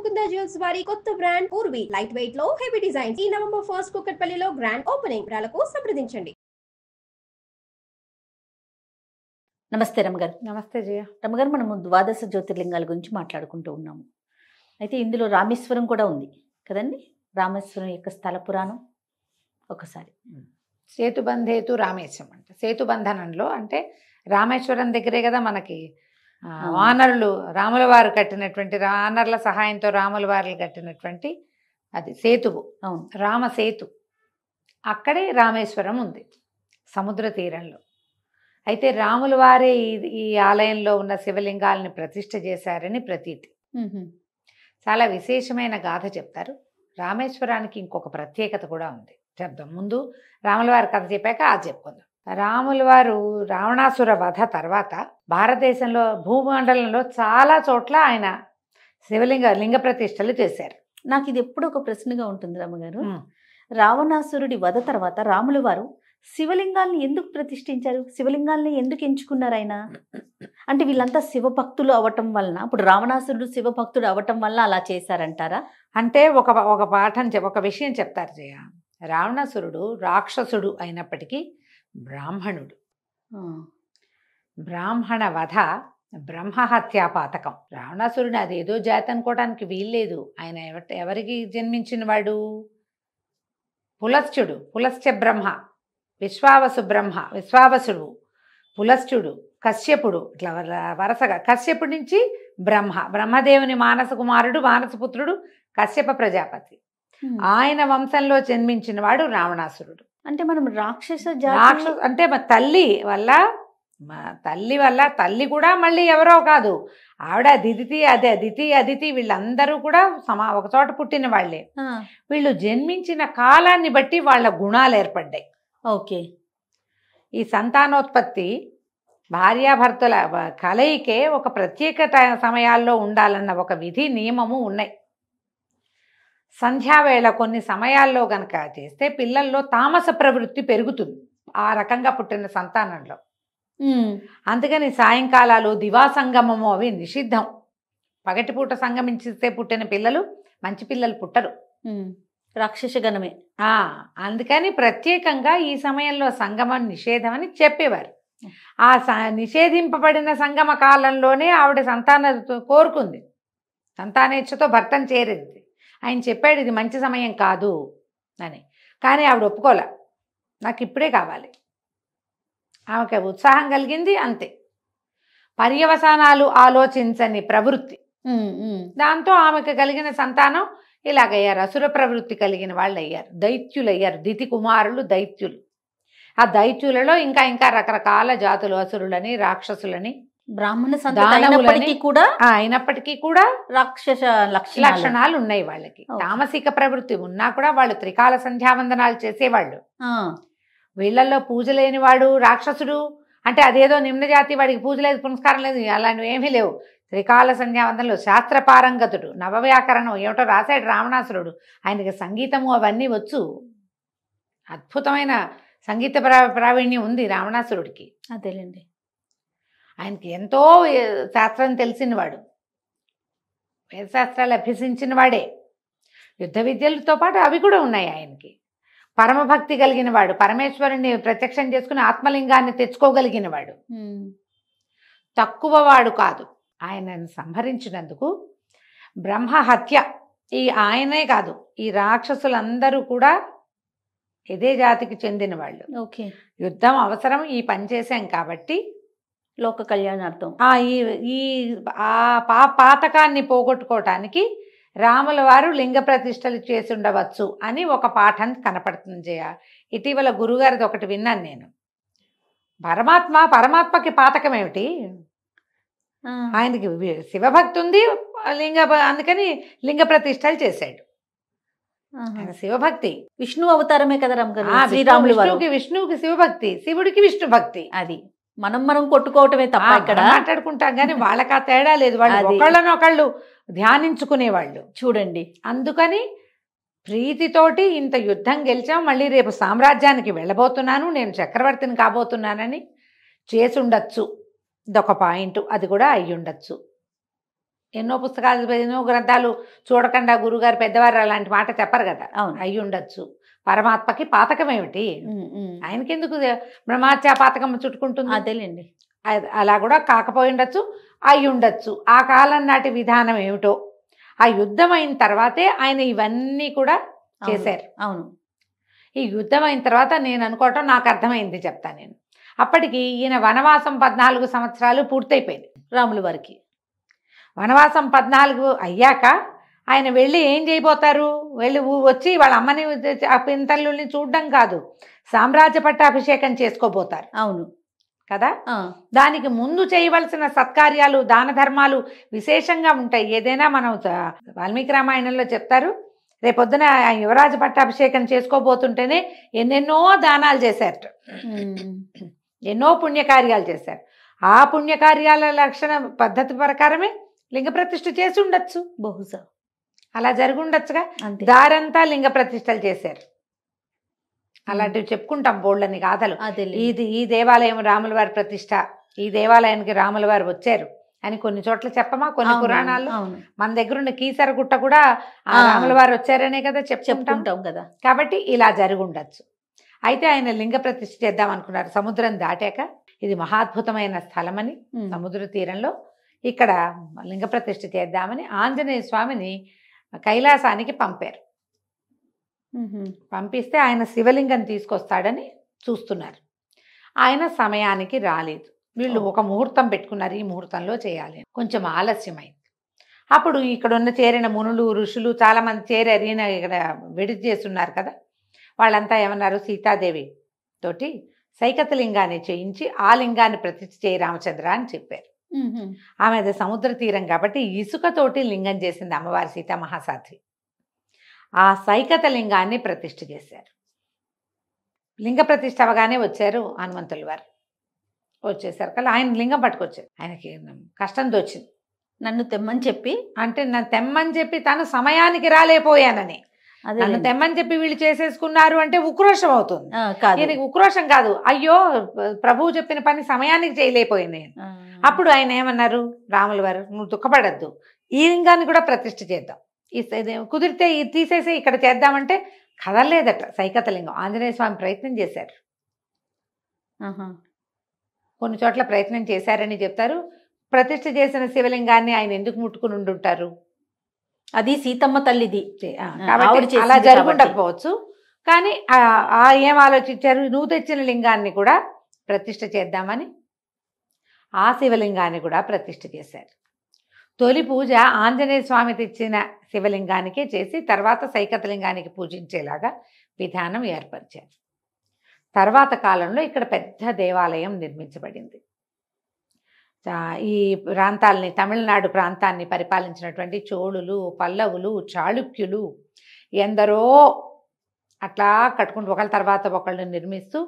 Mukunda jewels వారి కొత్త brand Purvi light weight లో హెవీ డిజైన్స్ ఈ నవంబర్ 1 కుక్కట్పల్లిలో గ్రాండ్ ఓపెనింగ్. వివరాలకు సంప్రదించండి. నమస్తే రమగారు. నమస్తే జయ. రమగారు, మనము ద్వాదశ జ్యోతిర్లింగాల గురించి మాట్లాడుకుంటూ ఉన్నాము. అయితే ఇందులో రామేశ్వరం కూడా ఉంది కదండి. రామేశ్వరం యొక్క స్థల పురాణం ఒకసారి. సేతుబంధేతు రామేశ్వరం అంటే సేతుబంధనంలో అంటే రామేశ్వరం దగ్గరే కదా మనకి వానరులు రాముల వారు కట్టినటువంటి వానరుల సహాయంతో రాముల వారు కట్టినటువంటి అది సేతువు. అవును, రామసేతు. అక్కడే రామేశ్వరం ఉంది సముద్ర తీరంలో. అయితే రాముల వారే ఈ ఆలయంలో ఉన్న శివలింగాలని ప్రతిష్ఠ చేశారని ప్రతీతి. చాలా విశేషమైన గాథ చెప్తారు. రామేశ్వరానికి ఇంకొక ప్రత్యేకత కూడా ఉంది. చెప్దాం. ముందు రాముల వారి కథ చెప్పాక అది చెప్పుకుందాం. రాముల వారు రావణాసుర వధ తర్వాత భారతదేశంలో భూమండలంలో చాలా చోట్ల ఆయన లింగ ప్రతిష్టలు చేశారు. నాకు ఇది ఎప్పుడు ఒక ప్రశ్నగా ఉంటుంది రమగారు. రావణాసురుడి వధ తర్వాత రాముల వారు శివలింగాల్ని ఎందుకు ప్రతిష్ఠించారు? శివలింగాల్ని ఎందుకు ఎంచుకున్నారు ఆయన? అంటే వీళ్ళంతా శివభక్తులు అవటం వలన, ఇప్పుడు రావణాసురుడు శివభక్తుడు అవటం వల్ల అలా చేశారంటారా? అంటే ఒక పాఠం ఒక విషయం చెప్తారు జయ. రావణాసురుడు రాక్షసుడు అయినప్పటికీ బ్రాహ్మణుడు. బ్రాహ్మణ వధ బ్రహ్మహత్యా పాతకం. రావణాసురుడు అదేదో జాతి అనుకోవడానికి వీల్లేదు. ఆయన ఎవరికి జన్మించిన వాడు? పులశ్చ బ్రహ్మ, విశ్వావసు బ్రహ్మ, విశ్వావసుడు, పులశ్చుడు, కశ్యపుడు, ఇట్లా వరుసగా కశ్యపుడి నుంచి బ్రహ్మదేవుని మానస కుమారుడు, మానసపుత్రుడు కశ్యప ప్రజాపతి. ఆయన వంశంలో జన్మించిన వాడు రావణాసురుడు. అంటే మనం రాక్షస అంటే మా తల్లి వల్ల తల్లి కూడా మళ్ళీ ఎవరో కాదు, ఆవిడ అదితి వీళ్ళందరూ కూడా ఒక చోట పుట్టిన వాళ్లే. వీళ్ళు జన్మించిన కాలాన్ని బట్టి వాళ్ళ గుణాలు ఏర్పడ్డాయి. ఓకే. ఈ సంతానోత్పత్తి భార్యాభర్తల కలయికే ఒక ప్రత్యేక సమయాల్లో ఉండాలన్న ఒక విధి నియమము ఉన్నాయి. సంధ్యావేళ కొన్ని సమయాల్లో గనక చేస్తే పిల్లల్లో తామస ప్రవృత్తి పెరుగుతుంది ఆ రకంగా పుట్టిన సంతానంలో. అందుకని సాయంకాలాలు దివాసంగమము అవి నిషిద్ధం. పగటిపూట సంగమించితే పుట్టిన పిల్లలు మంచి పిల్లలు పుట్టరు, రాక్షస గణమే. అందుకని ప్రత్యేకంగా ఈ సమయంలో సంగమం నిషేధం అని చెప్పేవారు. ఆ నిషేధింపబడిన సంగమ కాలంలోనే ఆవిడ కోరుకుంది, సంతానేచ్ఛతో భర్తను చేరింది. ఆయన చెప్పాడు ఇది మంచి సమయం కాదు అని. కానీ ఆవిడ ఒప్పుకోలే, నాకు ఇప్పుడే కావాలి. ఆమెకు ఉత్సాహం కలిగింది అంతే. పర్యవసానాలు ఆలోచించని ప్రవృత్తి. దాంతో ఆమెకు కలిగిన సంతానం ఇలాగయ్యారు. అసుర ప్రవృత్తి కలిగిన వాళ్ళు అయ్యారు, దైత్యులు అయ్యారు. దితి కుమారులు దైత్యులు. ఆ దైత్యులలో ఇంకా రకరకాల జాతులు, అసురులని, రాక్షసులని, బ్రాహ్మణ అయినప్పటికీ కూడా రాక్షస లక్షణాలు ఉన్నాయి వాళ్ళకి. తామసిక ప్రవృత్తి ఉన్నా కూడా వాళ్ళు త్రికాల సంధ్యావందనాలు చేసేవాళ్ళు. వీళ్ళల్లో పూజ లేనివాడు రాక్షసుడు అంటే అదేదో నిమ్నజాతి, వాడికి పూజ లేదు, పునస్కారం లేదు, అలాంటివి ఏమీ లేవు. త్రికాల సంధ్యావందనలు, శాస్త్రపారంగతుడు, నవవ్యాకరణం ఏమిటో రాశాడు రావణాసురుడు. ఆయనకి సంగీతము అవన్నీ వచ్చు. అద్భుతమైన సంగీత ప్రావీణ్యం ఉంది రావణాసురుడికి. అదేలేండి. ఆయనకి ఎంతో శాస్త్రం తెలిసినవాడు, వేదశాస్త్రాలు అభ్యసించిన వాడే. యుద్ధ విద్యలతో పాటు అవి కూడా ఉన్నాయి ఆయనకి. పరమభక్తి కలిగిన వాడు, పరమేశ్వరుని ప్రత్యక్షం చేసుకుని ఆత్మలింగాన్ని తెచ్చుకోగలిగిన వాడు, తక్కువ వాడు కాదు. ఆయనను సంహరించినందుకు బ్రహ్మహత్య. ఆయనే కాదు, ఈ రాక్షసులందరూ కూడా ఇదే జాతికి చెందిన వాళ్ళు. ఓకే. యుద్ధం అవసరం, ఈ పని చేశాం కాబట్టి లోక కళ్యాణార్థం ఈ పాతకాన్ని పోగొట్టుకోవటానికి రాముల వారు లింగ ప్రతిష్టలు చేసి ఉండవచ్చు అని ఒక పాఠం కనపడుతుంది జయ. ఇటీవల గురుగారిది ఒకటి విన్నాను నేను. పరమాత్మకి పాతకం ఏమిటి? ఆయనకి శివభక్తి ఉంది, అందుకని లింగ ప్రతిష్టలు చేశాడు. ఆయన శివభక్తి. విష్ణు అవతారమే కదా శ్రీరాములు. విష్ణువుకి శివభక్తి, శివుడికి విష్ణు భక్తి. అది మనం కొట్టుకోవటమే తప్ప ఇక్కడ మాట్లాడుకుంటాం కానీ వాళ్ళకి ఆ తేడా లేదు. వాళ్ళు ఒకళ్ళనొకళ్ళు ధ్యానించుకునేవాళ్ళు చూడండి. అందుకని ప్రీతితోటి ఇంత యుద్ధం గెలిచాం, మళ్ళీ రేపు సామ్రాజ్యానికి వెళ్ళబోతున్నాను, నేను చక్రవర్తిని కాబోతున్నానని చేసుండొచ్చు. ఇదొక పాయింట్, అది కూడా అయ్యుండొచ్చు. ఎన్నో పుస్తకాలు ఎన్నో గ్రంథాలు చూడకుండా గురుగారు పెద్దవారు అలాంటి మాట చెప్పరు కదా. అవును. అయి ఉండొచ్చు. పరమాత్మకి పాతకం ఏమిటి, ఆయనకెందుకు బ్రహ్మహత్యా పాతకం చుట్టుకుంటుంది? అదేలేండి. అలా కూడా కాకపోయి ఉండొచ్చు, అయి ఉండొచ్చు. ఆ కాలం నాటి విధానం ఏమిటో, ఆ యుద్ధం అయిన తర్వాతే ఆయన ఇవన్నీ కూడా చేశారు. అవును. ఈ యుద్ధం అయిన తర్వాత నేను అనుకోవటం నాకు అర్థమైంది, చెప్తా నేను. అప్పటికి ఈయన వనవాసం 14 సంవత్సరాలు పూర్తయిపోయింది రాముల వారికి. వనవాసం 14 అయ్యాక ఆయన వెళ్ళి ఏం చేయబోతారు? వెళ్ళి వచ్చి వాళ్ళ అమ్మని ఆ పింతల్ని చూడడం కాదు, సామ్రాజ్య పట్టాభిషేకం చేసుకోబోతారు. అవును కదా. దానికి ముందు చేయవలసిన సత్కార్యాలు, దాన ధర్మాలు విశేషంగా ఉంటాయి. ఏదైనా మనం వాల్మీకి రామాయణంలో చెప్తారు, రేపొద్దున యువరాజ పట్టాభిషేకం చేసుకోబోతుంటేనే ఎన్నెన్నో దానాలు చేశారట, ఎన్నో పుణ్యకార్యాలు చేశారు. ఆ పుణ్యకార్యాల లక్షణ పద్ధతి ప్రకారమే లింగ ప్రతిష్ఠ చేసి ఉండొచ్చు, బహుశా అలా జరిగి ఉండొచ్చుగా. దారంతా లింగ ప్రతిష్టలు చేశారు. అలాంటివి చెప్పుకుంటాం బోళ్ళని గాథలు. ఈ దేవాలయం రాముల వారి ప్రతిష్ట, ఈ దేవాలయానికి రాముల వారు వచ్చారు అని కొన్ని చోట్ల చెప్పమా, కొన్ని పురాణాల్లో. మన దగ్గర ఉన్న కీసరగుట్ట కూడా రాముల వారు వచ్చారనే కదా చెప్పుకుంటాం కదా. కాబట్టి ఇలా జరిగి ఉండొచ్చు. అయితే ఆయన లింగ ప్రతిష్ఠ చేద్దాం అనుకున్నారు. సముద్రం దాటాక ఇది మహాద్భుతమైన స్థలమని, సముద్ర తీరంలో ఇక్కడ లింగ ప్రతిష్ఠ చేద్దామని ఆంజనేయ స్వామిని కైలాసానికి పంపారు. పంపిస్తే ఆయన శివలింగం తీసుకొస్తాడని చూస్తున్నారు. ఆయన సమయానికి రాలేదు. వీళ్ళు ఒక ముహూర్తం పెట్టుకున్నారు, ఈ ముహూర్తంలో చేయాలి. కొంచెం ఆలస్యమైంది. అప్పుడు ఇక్కడ ఉన్న చేరిన మునులు, ఋషులు చాలామంది చేరారు. ఈయన ఇక్కడ విడిది చేస్తున్నారు కదా, వాళ్ళంతా ఏమన్నారు, సీతాదేవి తోటి సైకత లింగాన్ని చేయించి ఆ లింగాన్ని ప్రతిష్ఠ చేయి రామచంద్ర అని చెప్పారు. ఆమె అది సముద్ర తీరం కాబట్టి ఇసుకతోటి లింగం చేసింది అమ్మవారి సీతామహాసాధ్వి. ఆ సైకత లింగాన్ని ప్రతిష్ఠ చేశారు. లింగ ప్రతిష్ఠ అవగానే వచ్చారు హనుమంతుల వారు. వచ్చేసారు కదా, ఆయన లింగం పట్టుకొచ్చారు. ఆయనకి కష్టం తోచింది. నన్ను తెమ్మని చెప్పి, అంటే నన్ను తెమ్మని చెప్పి తను సమయానికి రాలేపోయానని, నన్ను తెమ్మని చెప్పి వీళ్ళు చేసేసుకున్నారు అంటే ఉక్రోషం అవుతుంది. ఈయనకి ఉక్రోషం కాదు, అయ్యో ప్రభువు చెప్పిన పని సమయానికి చేయలేకపోయింది. అప్పుడు ఆయన ఏమన్నారు, రాముల వారు, నువ్వు దుఃఖపడద్దు, ఈ లింగాన్ని కూడా ప్రతిష్ఠ చేద్దాం, కుదిరితే ఇది తీసేసి ఇక్కడ చేద్దామంటే కదలలేదట సైకత లింగం. ఆంజనేయ స్వామి ప్రయత్నం చేశారు, కొన్ని చోట్ల ప్రయత్నం చేశారని చెప్తారు. ప్రతిష్ఠ చేసిన శివలింగాన్ని ఆయన ఎందుకు ముట్టుకుని ఉండుంటారు, అది సీతమ్మ తల్లిది అలా జరుగుండకపోవచ్చు. కానీ ఏం ఆలోచించారు, నువ్వు తెచ్చిన లింగాన్ని కూడా ప్రతిష్ఠ చేద్దామని ఆ శివలింగాన్ని కూడా ప్రతిష్ఠ చేశారు. తొలి పూజ ఆంజనేయ స్వామి తెచ్చిన శివలింగానికే చేసి తర్వాత సైకతలింగానికి పూజించేలాగా విధానం ఏర్పరిచారు. తర్వాత కాలంలో ఇక్కడ పెద్ద దేవాలయం నిర్మించబడింది. ఈ ప్రాంతాలని, తమిళనాడు ప్రాంతాన్ని పరిపాలించినటువంటి చోళులు, పల్లవులు, చాళుక్యులు ఎందరో అట్లా కట్టుకుంటూ ఒకళ్ళ తర్వాత ఒకళ్ళు నిర్మిస్తూ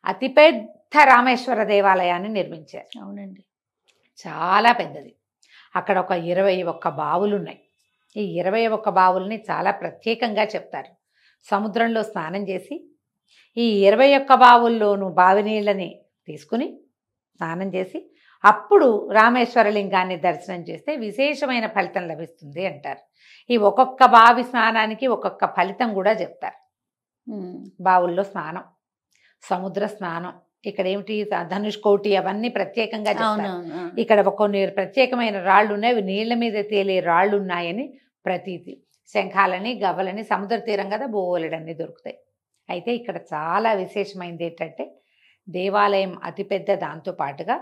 అతిపెద్ద రామేశ్వర దేవాలయాన్ని నిర్మించారు. అవునండి, చాలా పెద్దది. అక్కడ ఒక 21 బావులు ఉన్నాయి. ఈ 21 బావుల్ని చాలా ప్రత్యేకంగా చెప్తారు. సముద్రంలో స్నానం చేసి ఈ 21 బావుల్లోనూ బావి నీళ్ళని తీసుకుని స్నానం చేసి అప్పుడు రామేశ్వర లింగాన్ని దర్శనం చేస్తే విశేషమైన ఫలితం లభిస్తుంది అంటారు. ఈ ఒక్కొక్క బావి స్నానానికి ఒక్కొక్క ఫలితం కూడా చెప్తారు. బావుల్లో స్నానం, సముద్ర స్నానం, ఇక్కడ ఏమిటి ధనుష్కోటి అవన్నీ ప్రత్యేకంగా చెప్తారు. ఇక్కడ కొన్ని ప్రత్యేకమైన రాళ్ళు ఉన్నాయి, అవి నీళ్ల మీద తేలే రాళ్ళు ఉన్నాయని ప్రతీతి. శంఖాలని, గవ్వలని, సముద్ర తీరం కదా, బోలెడన్నీ దొరుకుతాయి. అయితే ఇక్కడ చాలా విశేషమైనది ఏంటంటే దేవాలయం అతిపెద్ద, దాంతో పాటుగా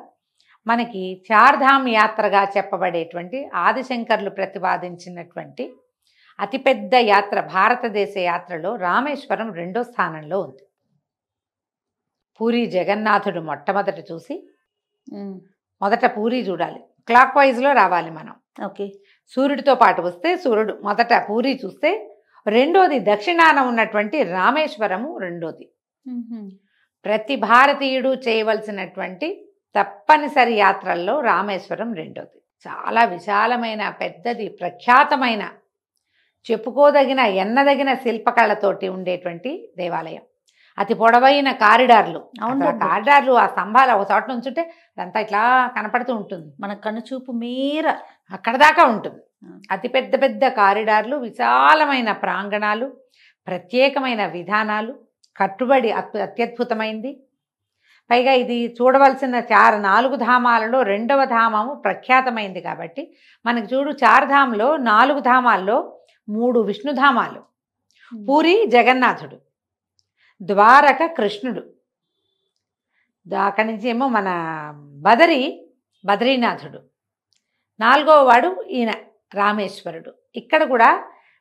మనకి చార్ధామ్ యాత్రగా చెప్పబడేటువంటి ఆదిశంకర్లు ప్రతిపాదించినటువంటి అతిపెద్ద యాత్ర, భారతదేశ యాత్రలో రామేశ్వరం 2వ స్థానంలో ఉంది. పూరి జగన్నాథుడు మొట్టమొదట చూసి, మొదట పూరి చూడాలి, క్లాక్ వైజ్లో రావాలి మనం. ఓకే, సూర్యుడితో పాటు వస్తే సూర్యుడు మొదట పూరి చూస్తే, రెండోది దక్షిణాన ఉన్నటువంటి రామేశ్వరము రెండోది. ప్రతి భారతీయుడు చేయవలసినటువంటి తప్పనిసరి యాత్రల్లో రామేశ్వరం రెండోది. చాలా విశాలమైన, పెద్దది, ప్రఖ్యాతమైన, చెప్పుకోదగిన, ఎన్నదగిన శిల్పకళతోటి ఉండేటువంటి దేవాలయం. అతి పొడవైన కారిడార్లు. అవును అసలు ఆ బాబు. కారిడార్లు, ఆ స్తంభాలు ఒక చోట నుంచుంటే అదంతా ఇట్లా కనపడుతూ ఉంటుంది. మన కనుచూపు మేర అక్కడ దాకా ఉంటుంది. అతి పెద్ద పెద్ద కారిడార్లు, విశాలమైన ప్రాంగణాలు, ప్రత్యేకమైన విధానాలు, కట్టుబడి అత్యద్భుతమైంది. పైగా ఇది చూడవలసిన 4 ధామాలలో 2వ ధామము ప్రఖ్యాతమైంది కాబట్టి మనకి చూడు 4 ధామంలో 4 ధామాల్లో 3 విష్ణుధామాలు. పూరి జగన్నాథుడు, ద్వారక కృష్ణుడు, అక్కడి నుంచి ఏమో మన బద్రీనాథుడు, 4వ వాడు ఈయన రామేశ్వరుడు. ఇక్కడ కూడా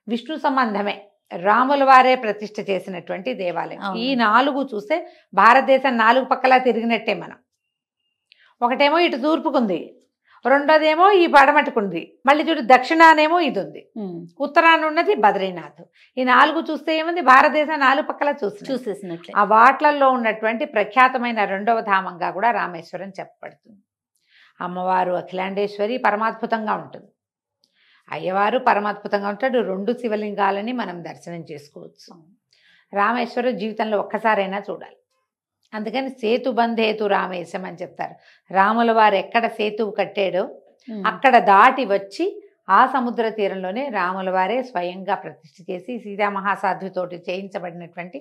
విష్ణు సంబంధమే, రాముల వారే ప్రతిష్ఠ చేసినటువంటి దేవాలయం. ఈ 4 చూస్తే భారతదేశం 4 పక్కలా తిరిగినట్టే మనం. ఒకటేమో ఇటు తూర్పుకుంది, రెండోదేమో ఈ పడమటుకుంది, మళ్ళీ చూడు దక్షిణానేమో ఇది ఉంది, ఉత్తరాన ఉన్నది బద్రీనాథ్. ఈ 4 చూస్తే ఏముంది, భారతదేశం 4 పక్కలా చూసేసినట్లే. ఆ వాట్లల్లో ఉన్నటువంటి ప్రఖ్యాతమైన 2వ ధామంగా కూడా రామేశ్వరం చెప్పబడుతుంది. అమ్మవారు అఖిలాండేశ్వరి పరమాద్భుతంగా ఉంటుంది, అయ్యవారు పరమాద్భుతంగా ఉంటాడు. 2 శివలింగాలని మనం దర్శనం చేసుకోవచ్చు. రామేశ్వరం జీవితంలో ఒక్కసారైనా చూడాలి. అందుకని సేతుబంధేతు రామేశం అని చెప్తారు. రాముల వారు ఎక్కడ సేతువు కట్టాడో అక్కడ దాటి వచ్చి ఆ సముద్ర తీరంలోనే రాముల వారే స్వయంగా ప్రతిష్ఠ చేసి సీతామహాసాధ్వితోటి చేయించబడినటువంటి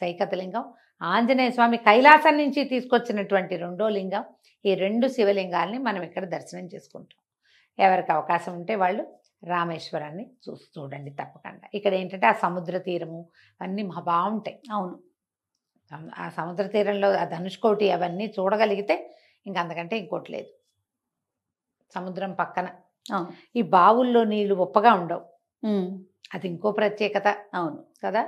సైకతలింగం. ఆంజనేయ స్వామి కైలాసం నుంచి తీసుకొచ్చినటువంటి 2వ లింగం. ఈ 2 శివలింగాల్ని మనం ఇక్కడ దర్శనం చేసుకుంటాం. ఎవరికి అవకాశం ఉంటే వాళ్ళు రామేశ్వరాన్ని చూడండి తప్పకుండా. ఇక్కడ ఏంటంటే ఆ సముద్ర తీరము అన్నీ బాగుంటాయి. అవును, ఆ సముద్ర తీరంలో ఆ ధనుష్కోటి అవన్నీ చూడగలిగితే ఇంక అంతకంటే ఇంకోటి లేదు. సముద్రం పక్కన ఈ బావుల్లో నీళ్లు ఉప్పగా ఉండవు, అది ఇంకో ప్రత్యేకత. అవును కదా,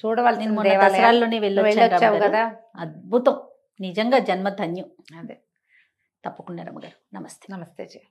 చూడవలసిన దేవాలయాల్లోనే వెళ్ళొచ్చావు కదా, అద్భుతం, నిజంగా జన్మ ధన్యం. అదే, తప్పకుండా రమ్మగారు. నమస్తే. నమస్తే.